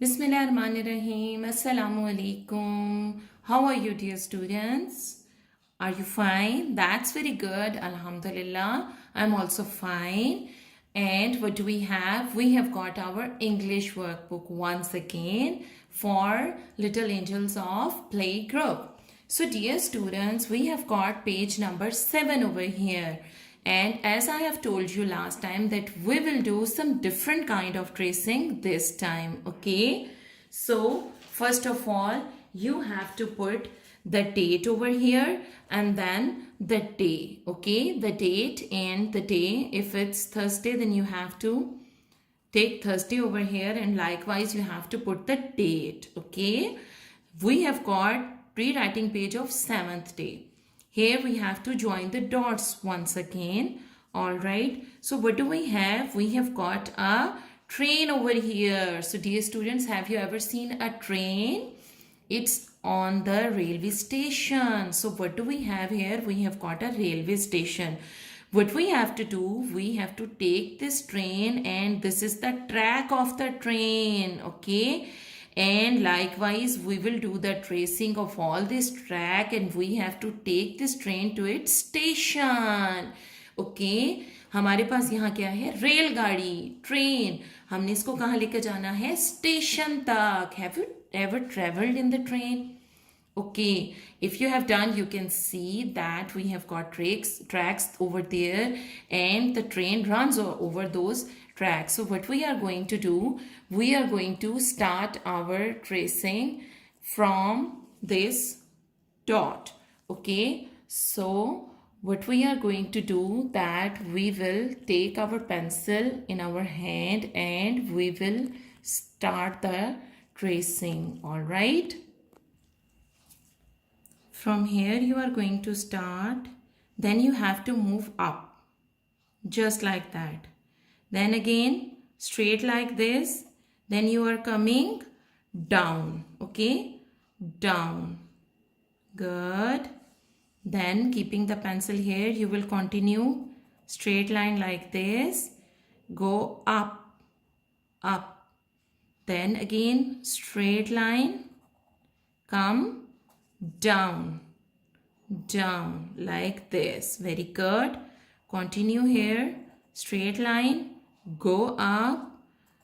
Bismillahirrahmanirrahim. Assalamu alaikum. How are you, dear students? Are you fine? That's very good. Alhamdulillah. I'm also fine. And what do we have? We have got our English workbook once again for Little Angels of Play Group. So, dear students, we have got page number 7 over here. And as I have told you last time that we will do some different kind of tracing this time, okay? So, first of all, you have to put the date over here and then the day, okay? The date and the day. If it's Thursday, then you have to take Thursday over here, and likewise you have to put the date, okay? We have got pre-writing page of 7th day. Here we have to join the dots once again. All right. So what do we have? We have got a train over here. So dear students, have you ever seen a train? It's on the railway station. So what do we have here? We have got a railway station. What we have to do, we have to take this train, and this is the track of the train. Okay. And likewise we will do the tracing of all this track, and we have to take this train to its station. Okay, हमारे पास यहाँ क्या है? रेलगाड़ी, train. हमने इसको कहाँ लेकर जाना है? स्टेशन तक. Have you ever traveled in the train? Okay, if you have done, you can see that we have got tracks over there, and the train runs over those tracks. So what we are going to do, we are going to start our tracing from this dot. Okay, so what we are going to do, that we will take our pencil in our hand and we will start the tracing. All right. From here you are going to start, then you have to move up, just like that. Then again, straight like this, then you are coming down, okay? Down. Good. Then keeping the pencil here, you will continue straight line like this, go up, up. Then again, straight line, come down, down like this. Very good. Continue here, straight line, go up,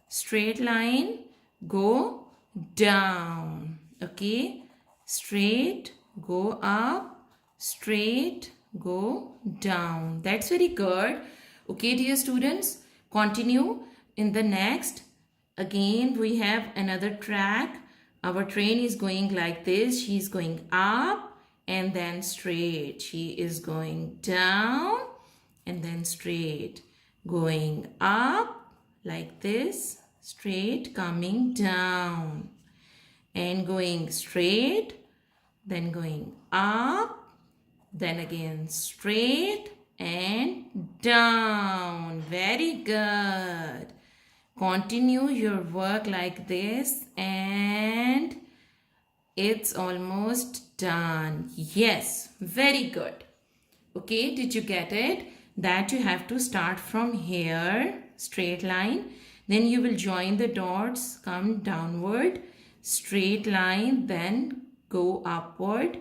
straight line, go down. Okay, straight, go up, straight, go down. That's very good. Okay, dear students, continue in the next. Again we have another track. Our train is going like this. She is going up and then straight. She is going down and then straight. Going up like this, straight, coming down. And going straight, then going up, then again straight and down. Very good. Continue your work like this, and it's almost done. Yes, very good. Okay, did you get it? That you have to start from here, straight line. Then you will join the dots, come downward, straight line, then go upward,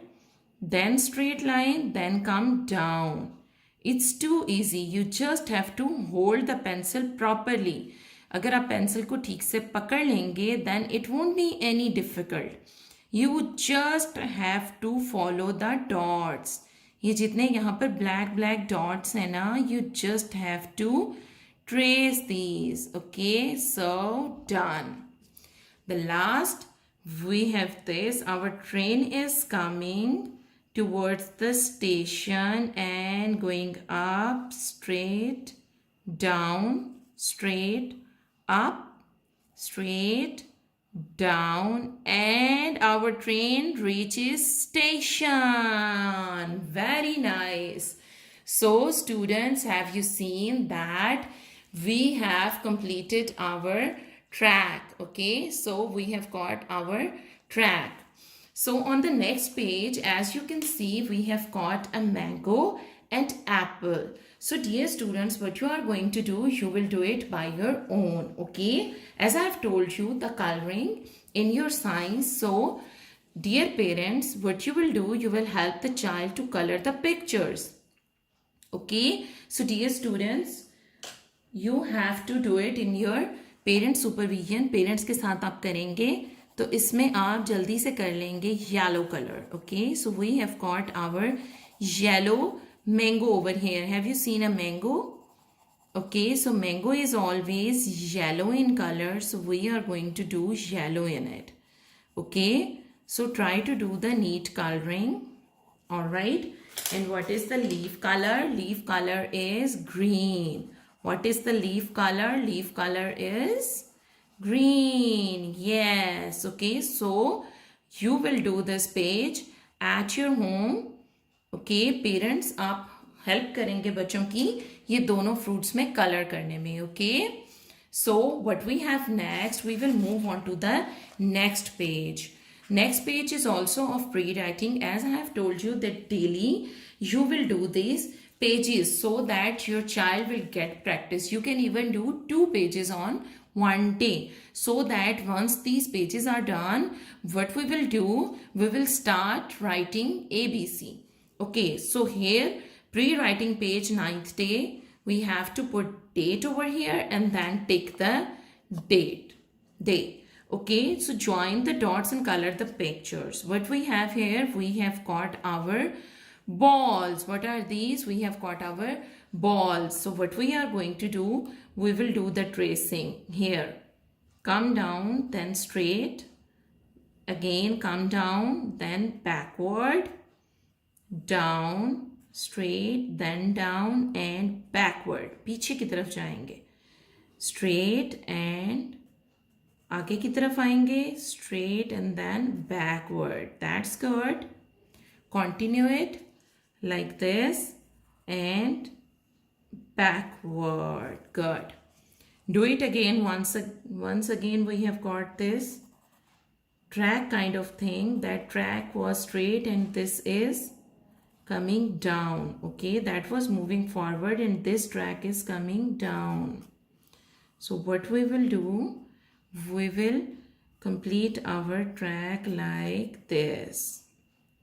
then straight line, then come down. It's too easy. You just have to hold the pencil properly. अगर आप pencil को ठीक से पकड़ लेंगे, then it won't be any difficult. You just have to follow the dots. ये जितने यहाँ पर black dots हैं ना, you just have to trace these. Okay, so done. The last, we have this. Our train is coming towards the station and going up, straight, down, straight, up, straight, down, and our train reaches station. Very nice. So students, have you seen that we have completed our track? Okay, so we have got our track. So on the next page, as you can see, we have got a mango and apple. So dear students, what you are going to do, you will do it by your own, okay? As I have told you, the coloring in your science. So dear parents, what you will do, you will help the child to color the pictures. Okay, so dear students, you have to do it in your parent supervision. Parents के साथ आप करेंगे तो इसमें आप जल्दी से कर लेंगे yellow color. Okay, so we have got our yellow mango over here. Have you seen a mango? Okay, so mango is always yellow in color, so we are going to do yellow in it. Okay, so try to do the neat coloring. All right, and what is the leaf color? Leaf color is green. What is the leaf color? Leaf color is green. Yes. Okay, so you will do this page at your home. Okay, parents आप help करेंगे बच्चों की ये दोनों fruits में colour करने में. Okay, so what we have next, we will move on to the next page. Next page is also of pre-writing. As I have told you that daily you will do these pages so that your child will get practice. You can even do 2 pages on one day, so that once these pages are done, what we will do, we will start writing ABC. Okay, so here pre-writing page 9th day, we have to put date over here and then take the day. Okay, so join the dots and color the pictures. What we have here, we have got our balls. What are these? We have got our balls. So what we are going to do, we will do the tracing here. Come down, then straight. Again, come down, then backward. Down, straight, then down and backward. पीछे की तरफ जाएंगे. Straight and आगे की तरफ आएंगे, straight and then backward. That's good. Continue it like this and backward. Good. Do it again. Once again we have got this track kind of thing. That track was straight and this is coming down. Okay, that was moving forward and this track is coming down. So what we will do, we will complete our track like this.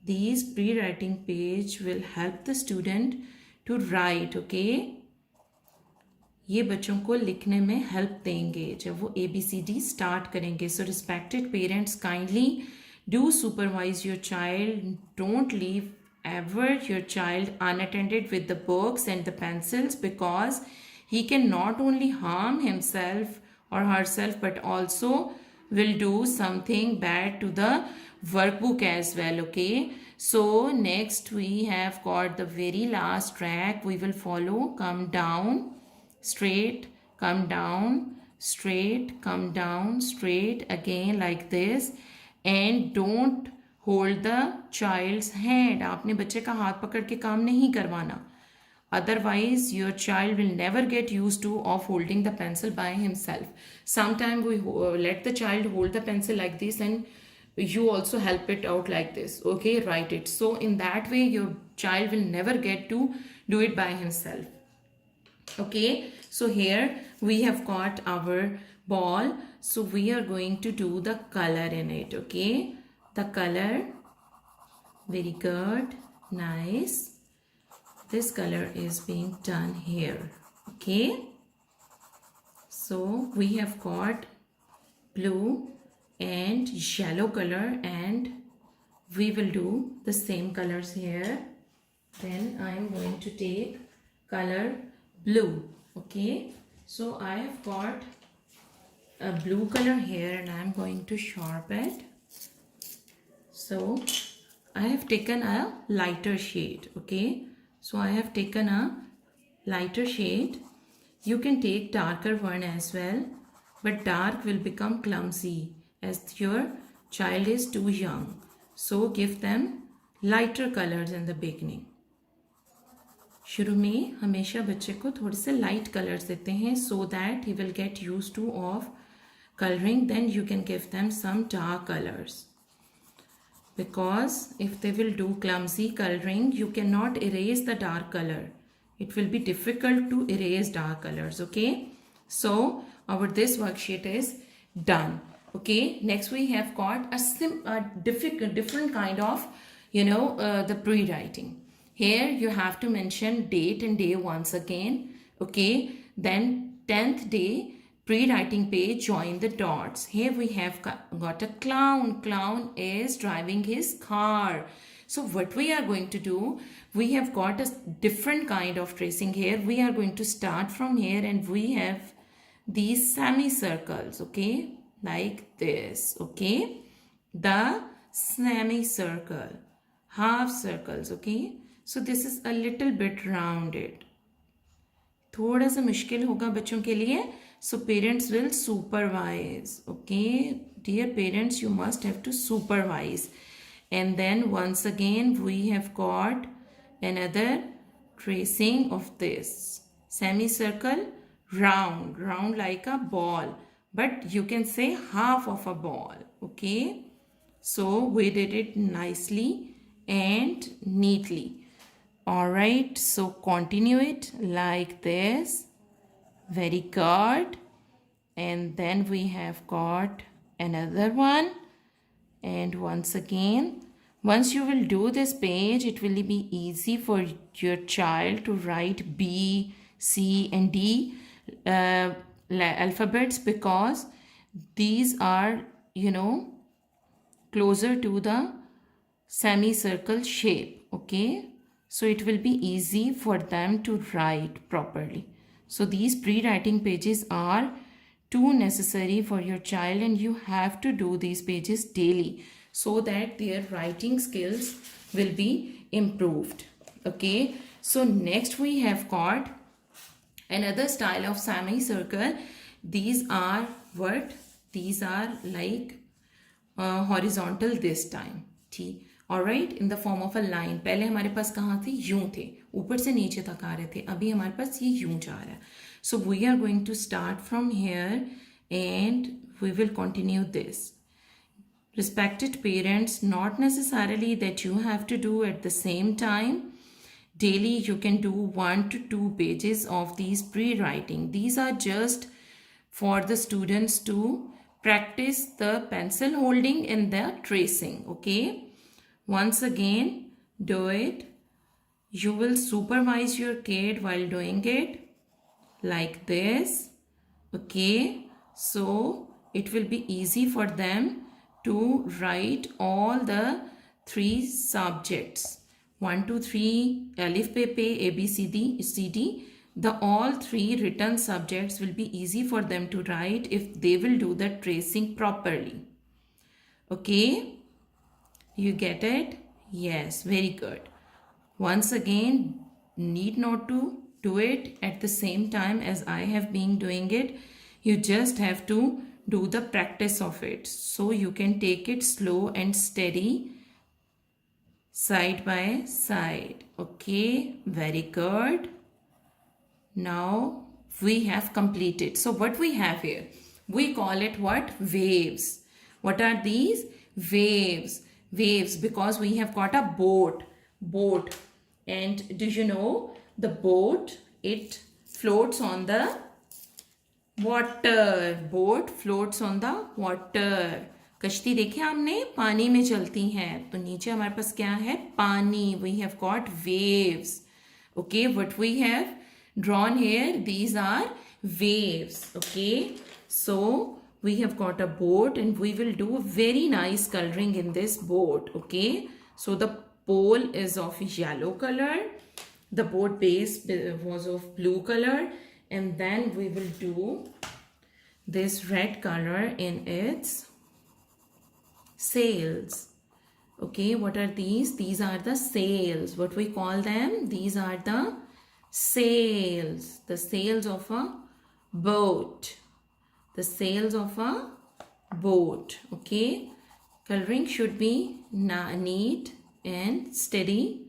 These pre-writing page will help the student to write. Okay, ये बच्चों को लिखने में help देंगे जब वो ABCD start करेंगे. So respected parents, kindly do supervise your child. Don't leave ever your child unattended with the books and the pencils, because he can not only harm himself or herself but also will do something bad to the workbook as well. Okay, so next we have got the very last track we will follow. Come down, straight, come down, straight, come down, straight, again like this. And don't hold the child's hand. आपने बच्चे का हाथ पकड़ के काम नहीं करवाना. Otherwise, your child will never get used to of holding the pencil by himself. Sometimes we let the child hold the pencil like this and you also help it out like this. Okay, write it. So in that way, your child will never get to do it by himself. Okay, so here we have got our ball. So we are going to do the color in it. Okay, the color. Very good. Nice. This color is being done here. Okay, so we have got blue and yellow color and we will do the same colors here. Then I am going to take color blue. Okay, so I have got a blue color here and I am going to sharpen it. So I have taken a lighter shade. Okay, so I have taken a lighter shade. You can take darker one as well, but dark will become clumsy as your child is too young. So give them lighter colors in the beginning. शुरू में हमेशा बच्चे को थोड़े से light colors देते हैं so that he will get used to of coloring. Then you can give them some dark colors. because if they will do clumsy coloring, you cannot erase the dark color. It will be difficult to erase dark colors. Okay, so our this worksheet is done. Okay, next we have got a different kind of the pre-writing. Here you have to mention date and day once again. Okay, then 10th day pre-writing page, join the dots. Here we have got a clown. Clown is driving his car. So what we are going to do, we have got a different kind of tracing here. We are going to start from here and we have these semicircles, okay, like this, okay, the semicircle, half circles, okay. So this is a little bit rounded. थोड़ा सा मुश्किल होगा बच्चों के लिए. So parents will supervise. Okay, dear parents, you must have to supervise. And then once again we have got another tracing of this semicircle, round like a ball, but you can say half of a ball. Okay, so we did it nicely and neatly. All right, so continue it like this. Very good. And then we have got another one. And once again, once you will do this page, it will be easy for your child to write B, C and D alphabets, because these are, closer to the semicircle shape. Okay, so it will be easy for them to write properly. So these pre-writing pages are too necessary for your child, and you have to do these pages daily so that their writing skills will be improved. Okay, so next we have got another style of semicircle. These are what? These are like horizontal this time. ठीक. Alright, in the form of a line. पहले हमारे पास कहाँ थे? यूं थे, ऊपर से नीचे तक आ रहे थे. अभी हमारे पास ये यूं जा रहा है. So we are going to start from here and we will continue this. Respected parents, not necessarily that you have to do at the same time. Daily you can do 1 to 2 pages of these pre-writing. These are just for the students to practice the pencil holding and the tracing. Okay. Once again, do it. You will supervise your kid while doing it like this. Okay, so it will be easy for them to write all the 3 subjects. 1, 2, 3, Alif, Pe, A, B, C, D. The all 3 written subjects will be easy for them to write if they will do the tracing properly. Okay. You get it? Yes, very good. Once again, need not to do it at the same time as I have been doing it. You just have to do the practice of it. So you can take it slow and steady, side by side. Okay, very good. Now we have completed. So what we have here? We call it what? Waves. What are these? Waves. Waves, because we have got a boat. And do you know the boat, it floats on the water. Boat floats on the water. कश्ती देखी हमने, पानी में चलती हैं. तो नीचे हमारे पास क्या है? पानी. We have got waves. Okay, what we have drawn here, these are waves. Okay, so we have got a boat and we will do very nice coloring in this boat. Okay, so the pole is of yellow color, the boat base was of blue color, and then we will do this red color in its sails. Okay, what are these? These are the sails. What we call them? These are the sails. The sails of a boat. The sails of a boat. Okay, coloring should be neat and steady.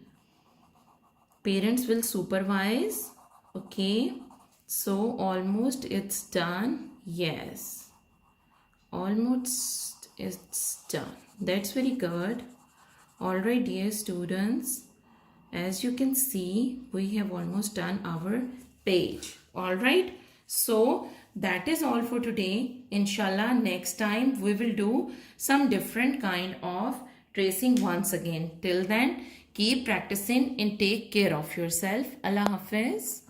Parents will supervise. Okay, so almost it's done. Yes, almost it's done. That's very good. Alright, dear students, as you can see, we have almost done our page. Alright, so that is all for today. Inshallah, next time we will do some different kind of tracing once again. Till then, keep practicing and take care of yourself. Allah Hafiz.